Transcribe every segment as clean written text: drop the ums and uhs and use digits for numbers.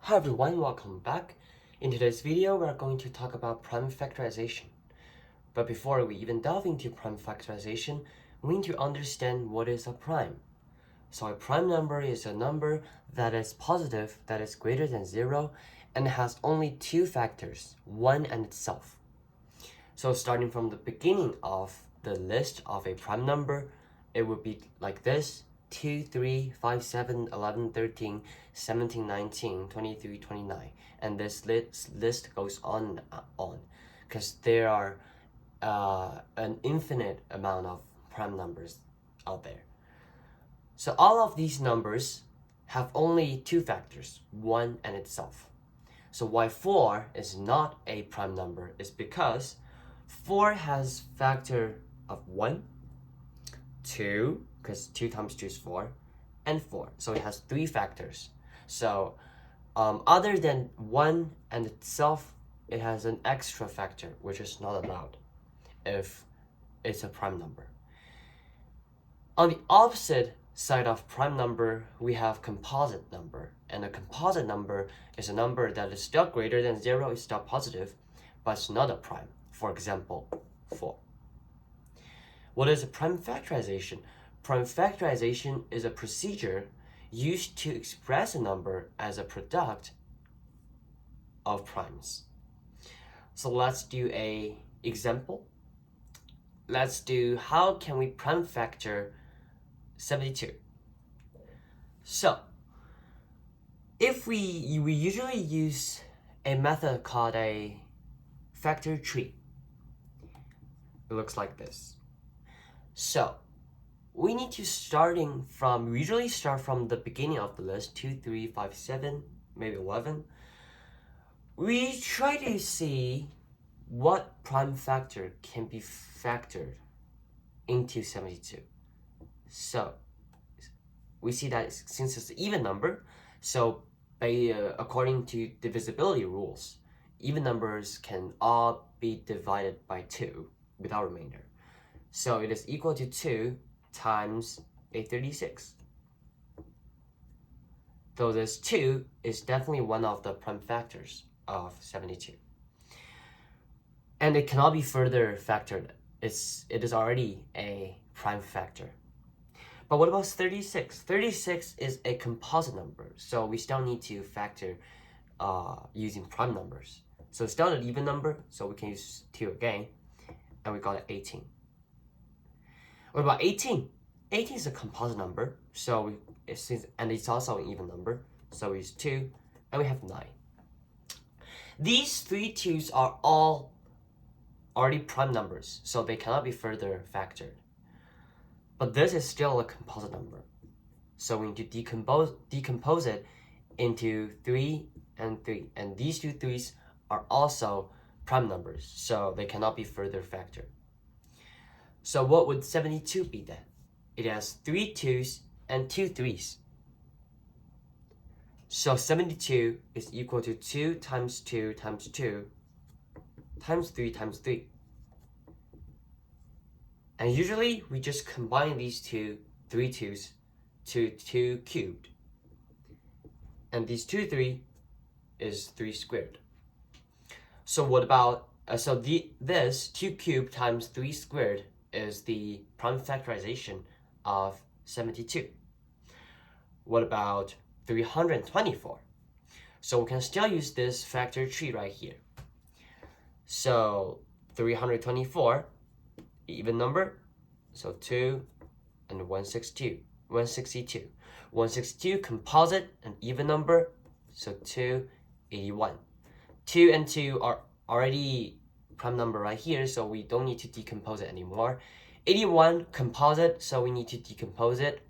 Hi everyone, welcome back. In today's video, we're going to talk about prime factorization. But before we even delve into prime factorization, we need to understand what is a prime. So a prime number is a number that is positive, that is greater than 0, and has only two factors, 1 and itself. So starting from the beginning of the list of a prime number, it would be like this: 2, 3, 5, 7, 11, 13, 17, 19, 23, 29. And this list goes on and on because there are an infinite amount of prime numbers out there. So all of these numbers have only two factors, 1 and itself. So why 4 is not a prime number is because 4 has factor of 1, 2, because 2 times 2 is 4, and 4. So it has three factors. So other than 1 and itself, it has an extra factor, which is not allowed if it's a prime number. On the opposite side of prime number, we have composite number. And a composite number is a number that is still greater than 0, it's still positive, but it's not a prime. For example, 4. What is a prime factorization? Prime factorization is a procedure used to express a number as a product of primes. So let's do an example. Let's do how can we prime factor 72. So if we usually use a method called a factor tree. It looks like this. So we need to we usually start from the beginning of the list, 2, 3, 5, 7, maybe 11. We try to see what prime factor can be factored into 72. So we see that since it's an even number, so according to divisibility rules, even numbers can all be divided by 2 without remainder. So it is equal to 2 times a 36. Though this 2 is definitely one of the prime factors of 72. And it cannot be further factored. It is already a prime factor. But what about 36? 36 is a composite number, so we still need to factor using prime numbers. So it's still an even number, so we can use 2 again, and we got 18. What about 18? 18 is a composite number, so it's also an even number, so we use 2, and we have 9. These three 2's are all already prime numbers, so they cannot be further factored. But this is still a composite number, so we need to decompose it into 3 and 3, and these two 3's are also prime numbers, so they cannot be further factored. So what would 72 be then? It has 3 2's and 2 3's. So 72 is equal to 2 times 2 times 2 times 3 times 3. And usually we just combine these 3 2's to 2 cubed. And these 2 3 is 3 squared. So what about, this 2 cubed times 3 squared is the prime factorization of 72. What about 324? So we can still use this factor tree right here. So 324, even number, so 2 and 162. 162 composite, an even number, so 2, 81. 2 and 2 are already prime number right here, so we don't need to decompose it anymore. 81 composite, so we need to decompose it.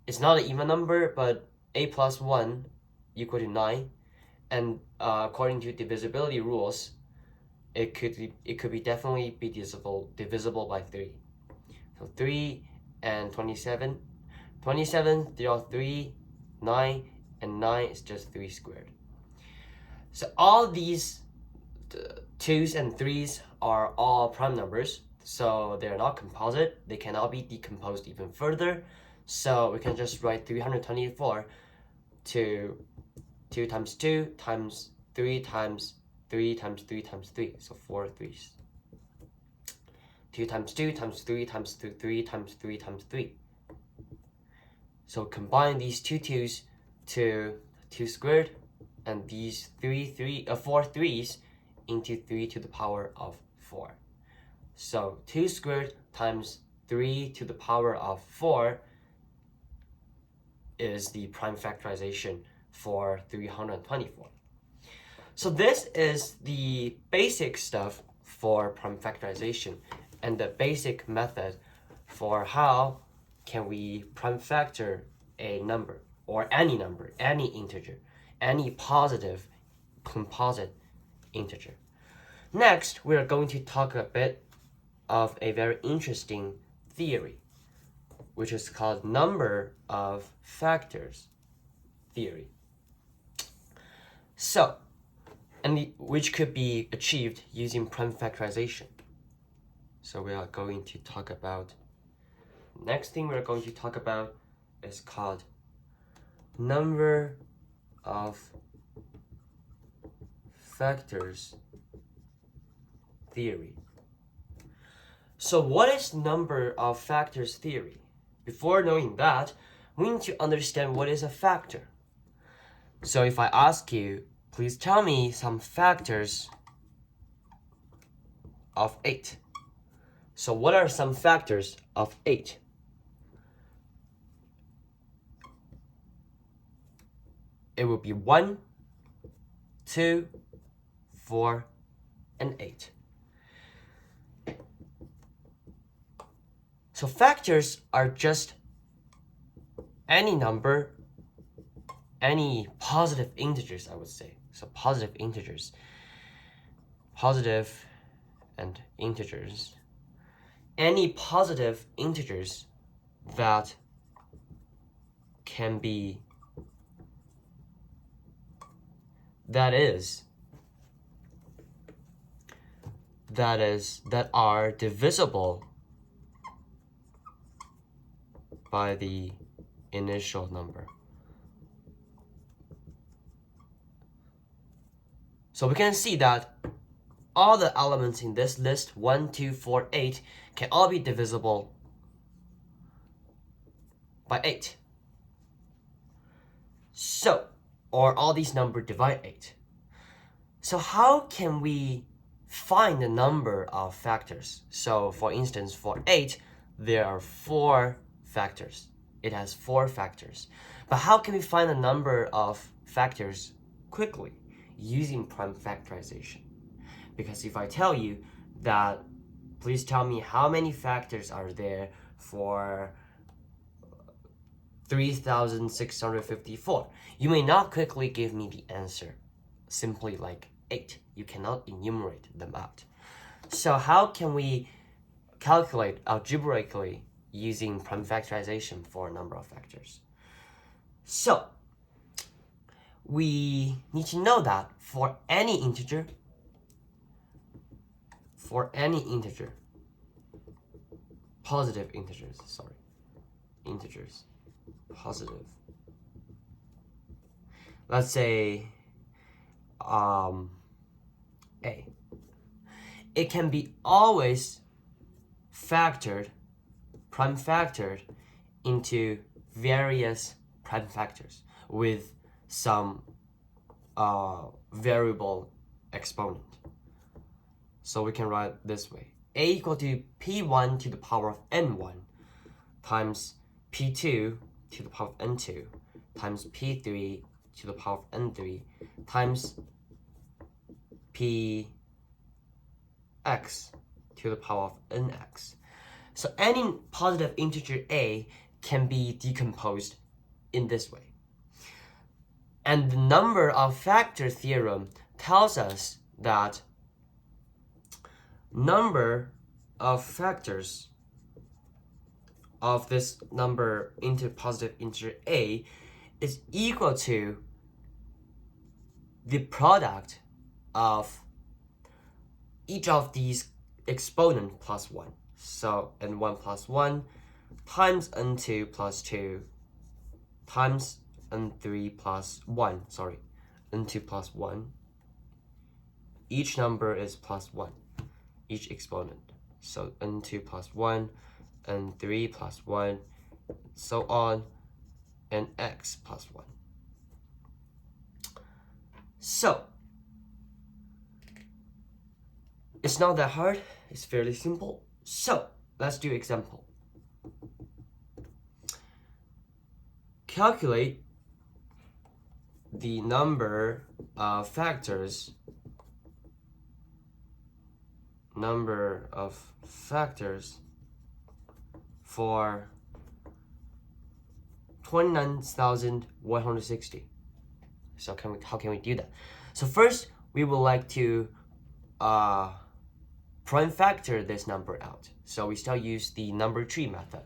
It's not an even number, but a plus 1 equal to 9, and according to divisibility rules, it could be definitely be divisible by 3. So 3 and 27. 27, there are 3, 9, and 9 is just 3 squared. So all these 2's and 3's are all prime numbers, so they're not composite. They cannot be decomposed even further. So we can just write 324 to 2 times 2 times 3 times 3 times 3 times 3. So 4 threes. 2 times 2 times 3 times 3 times 3 times 3. So combine these two 2's to 2 squared and these 4 threes into 3 to the power of 4. So 2 squared times 3 to the power of 4 is the prime factorization for 324. So this is the basic stuff for prime factorization and the basic method for how can we prime factor a number or any number, any integer, any positive composite integer. Next, we are going to talk a bit of a very interesting theory, which is called number of factors theory. So, which could be achieved using prime factorization. So we are going to talk about, next thing we're going to talk about is called number of factors theory. So what is number of factors theory? Before knowing that, we need to understand what is a factor. So if I ask you, please tell me some factors of 8. So what are some factors of 8? It will be 1, 2, 4, and 8. So factors are just any number, any positive integers, I would say. So positive integers, positive and integers, any positive integers that can be, that are divisible by the initial number. So we can see that all the elements in this list, 1, 2, 4, 8, can all be divisible by 8. So, or all these numbers divide 8. So how can we find the number of factors? So for instance, for 8, there are 4 factors. It has 4 factors. But how can we find the number of factors quickly using prime factorization? Because if I tell you that, please tell me how many factors are there for 3,654, you may not quickly give me the answer, simply like 8. You cannot enumerate them out. So how can we calculate algebraically using prime factorization for a number of factors? So we need to know that for any integer, positive integers, positive. Let's say A. It can be always prime factored into various prime factors with some variable exponent. So we can write this way: A equal to P1 to the power of N1 times P2 to the power of N2 times P3 to the power of N3 times Px to the power of Nx. So any positive integer A can be decomposed in this way. And the number of factor theorem tells us that number of factors of this number into positive integer A is equal to the product of each of these exponent plus 1. So n1 plus 1 times n2 plus 2 times n3 plus 1, n2 plus 1. Each number is plus 1, each exponent. So n2 plus 1, n3 plus 1, so on, and x plus 1. So, it's not that hard, it's fairly simple. So, let's do example. Calculate the number of factors for 29,160. So how can we do that? So first, we would like to prime factor this number out. So we still use the number tree method.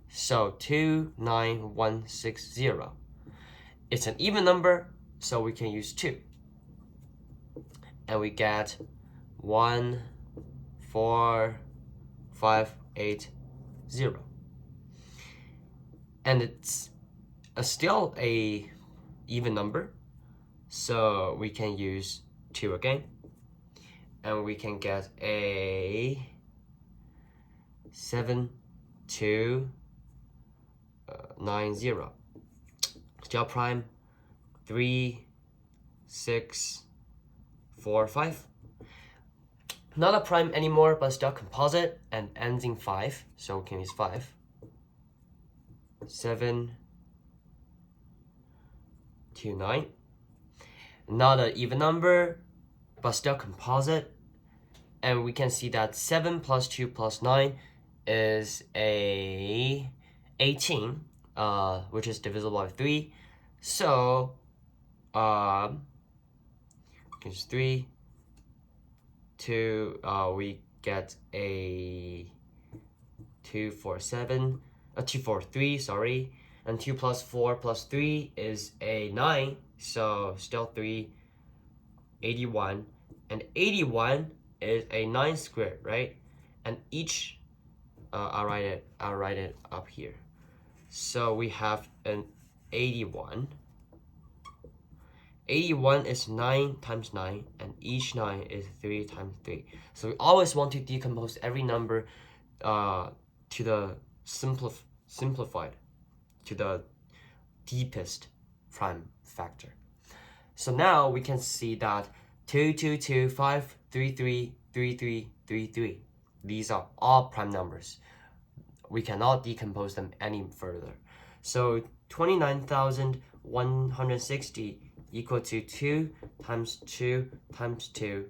So 29160. It's an even number, so we can use 2. And we get 14580. And it's still a even number, so we can use 2 again. And we can get a 7290. Still prime 3, 6, 4, 5. Not a prime anymore, but still composite and ends in 5, so we can use 5. 7, 2, 9. Not an even number, but still composite. And we can see that 7 plus 2 plus 9 is a 18, which is divisible by 3. So, it's 3, 2, we get a 243, sorry. And 2 plus 4 plus 3 is a 9, so still 3, 81. And 81 is a 9 squared, right? And each, I'll write it up here. So we have an 81. 81 is 9 times 9, and each 9 is 3 times 3. So we always want to decompose every number to the simplified, to the deepest prime factor. So now we can see that 2, 2, 2, 5, 3, 3, 3, 3, 3, 3. These are all prime numbers. We cannot decompose them any further. So 29,160 equal to 2 times 2 times 2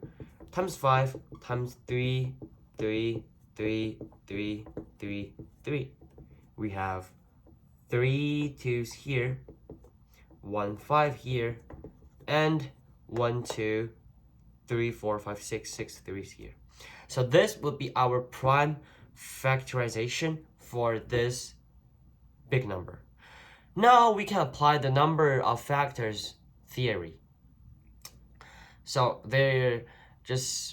times 5 times 3, 3, 3, 3, 3, 3. We have 3 2's here, 1 5 here, and 1 2 3 4 5 6 6 3's here. So this would be our prime factorization for this big number. Now we can apply the number of factors theory. So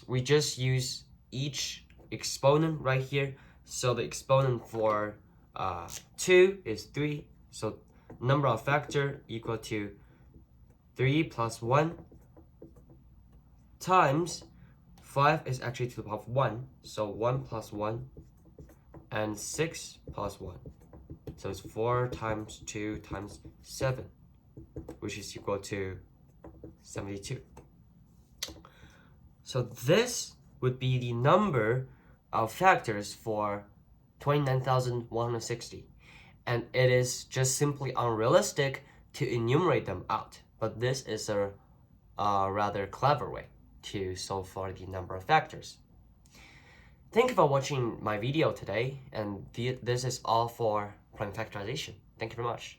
we just use each exponent right here. So the exponent for 2 is 3. So number of factor equal to 3 plus 1 times 5 is actually to the power of 1. So 1 plus 1 and 6 plus 1. So it's 4 times 2 times 7, which is equal to 72. So this would be the number of factors for 29,160. And it is just simply unrealistic to enumerate them out. But this is a rather clever way to solve for the number of factors. Thank you for watching my video today, and this is all for prime factorization. Thank you very much.